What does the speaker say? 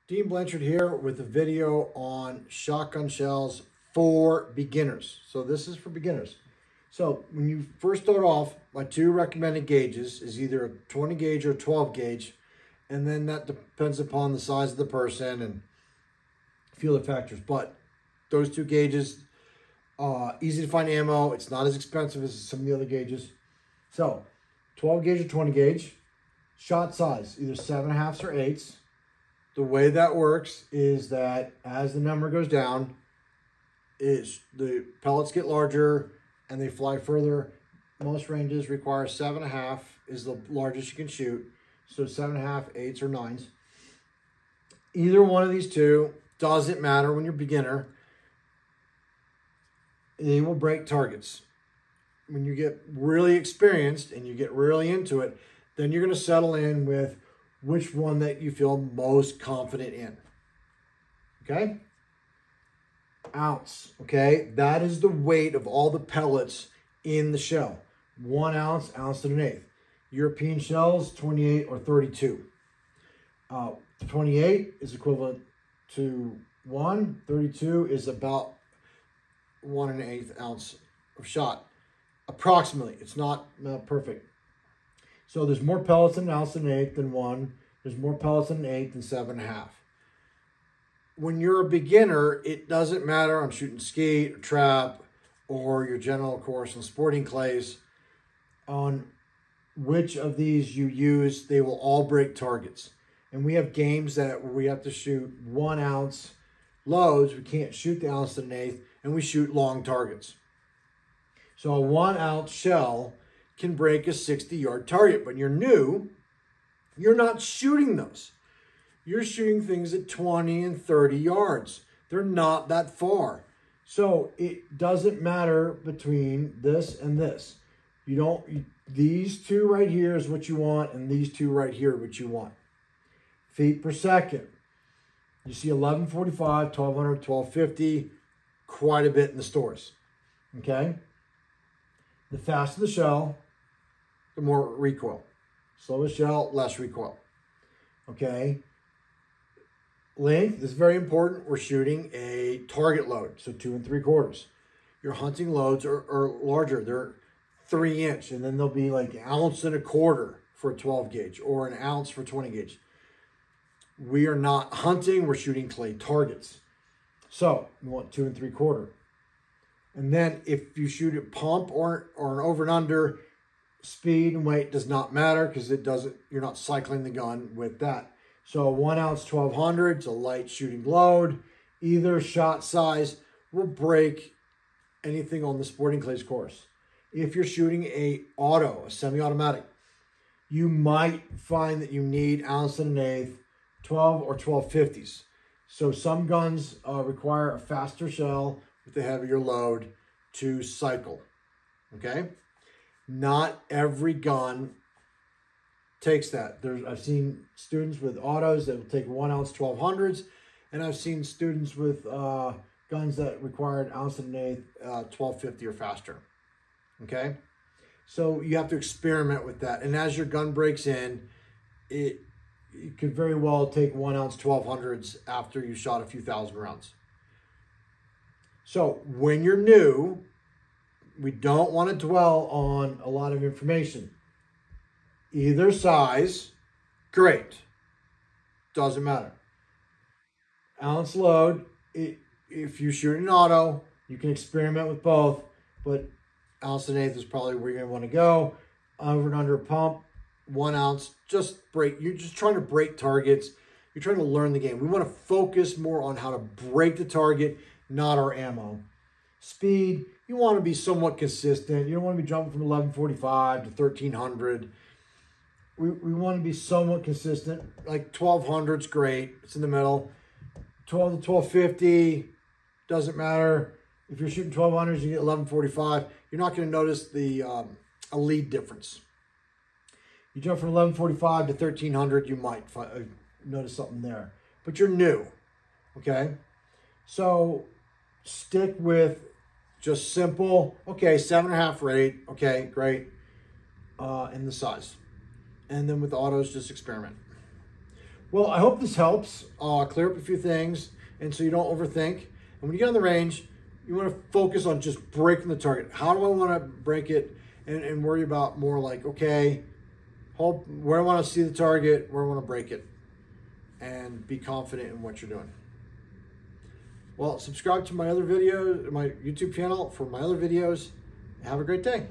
Dean Blanchard here with a video on shotgun shells for beginners. So this is for beginners. So when you first start off, my two recommended gauges is either a 20 gauge or a 12 gauge. And then that depends upon the size of the person and a few other factors. But those two gauges, easy to find ammo. It's not as expensive as some of the other gauges. So 12 gauge or 20 gauge, shot size, either 7.5s or 8s. The way that works is that as the number goes down, the pellets get larger and they fly further. Most ranges require 7.5 is the largest you can shoot. So 7.5, 8s, or 9s. Either one of these two doesn't matter when you're a beginner. They will break targets. When you get really experienced and you get really into it, then you're going to settle in with which one that you feel most confident in. Okay? Ounce. Okay? That is the weight of all the pellets in the shell. 1 ounce, ounce and 1/8. European shells, 28 or 32. 28 is equivalent to 1. 32 is about 1 1/8 ounce of shot. Approximately. It's not perfect. So there's more pellets in an ounce and 1/8 than 1. There's more pellets in an 1/8 than 7.5. When you're a beginner, it doesn't matter on shooting skeet or trap or your general course on sporting clays. On which of these you use, they will all break targets. And we have games where we have to shoot 1 ounce loads. We can't shoot the ounce and 1/8, and we shoot long targets. So a 1 ounce shell can break a 60-yard target. But you're new, you're not shooting those. You're shooting things at 20 and 30 yards. They're not that far. So it doesn't matter between this and this. These two right here is what you want, and these two right here are what you want. Feet per second. You see 1145, 1200, 1250, quite a bit in the stores. Okay? The faster the shell, the more recoil. Slower shell, less recoil. Okay? Length is very important. We're shooting a target load, so 2 3/4. Your hunting loads are larger. They're 3-inch, and then they'll be like 1 1/4 ounce for a 12 gauge or 1 ounce for 20 gauge. We are not hunting, we're shooting clay targets. So you want 2 3/4. And then if you shoot at pump or an over and under, speed and weight does not matter because you're not cycling the gun with that. So 1 ounce 1200 is a light shooting load. Either shot size will break anything on the sporting clays course. If you're shooting a semi-automatic, you might find that you need 1 1/8 ounce, 12 or 1250s. So some guns require a faster shell with a heavier load to cycle. Okay? Not every gun takes that. I've seen students with autos that will take 1 ounce 1200s, and I've seen students with guns that required 1 1/8 ounce, 1250 or faster. Okay? So you have to experiment with that. And as your gun breaks in, it could very well take 1 ounce 1200s after you shot a few thousand rounds. So when you're new, we don't want to dwell on a lot of information. Either size, great. Doesn't matter. Ounce load, if you shoot an auto, you can experiment with both, but 1 1/8 ounce is probably where you're going to want to go. Over and under a pump, 1 ounce, you're just trying to break targets. You're trying to learn the game. We want to focus more on how to break the target, not our ammo. Speed, you want to be somewhat consistent. You don't want to be jumping from 1145 to 1300. We want to be somewhat consistent. Like 1200 is great. It's in the middle. 12 to 1250, doesn't matter. If you're shooting 1200s, you get 1145. You're not going to notice a lead difference. You jump from 1145 to 1300, you might notice something there. But you're new, okay? So stick with just simple, okay, 7.5 or 8, okay, great, and the size. And then with autos, just experiment. Well, I hope this helps clear up a few things, and so you don't overthink. And when you get on the range, you want to focus on just breaking the target. How do I want to break it? And worry about more like, okay, where I want to see the target, where I want to break it, and be confident in what you're doing. Well, subscribe to my other videos, my YouTube channel for my other videos. Have a great day.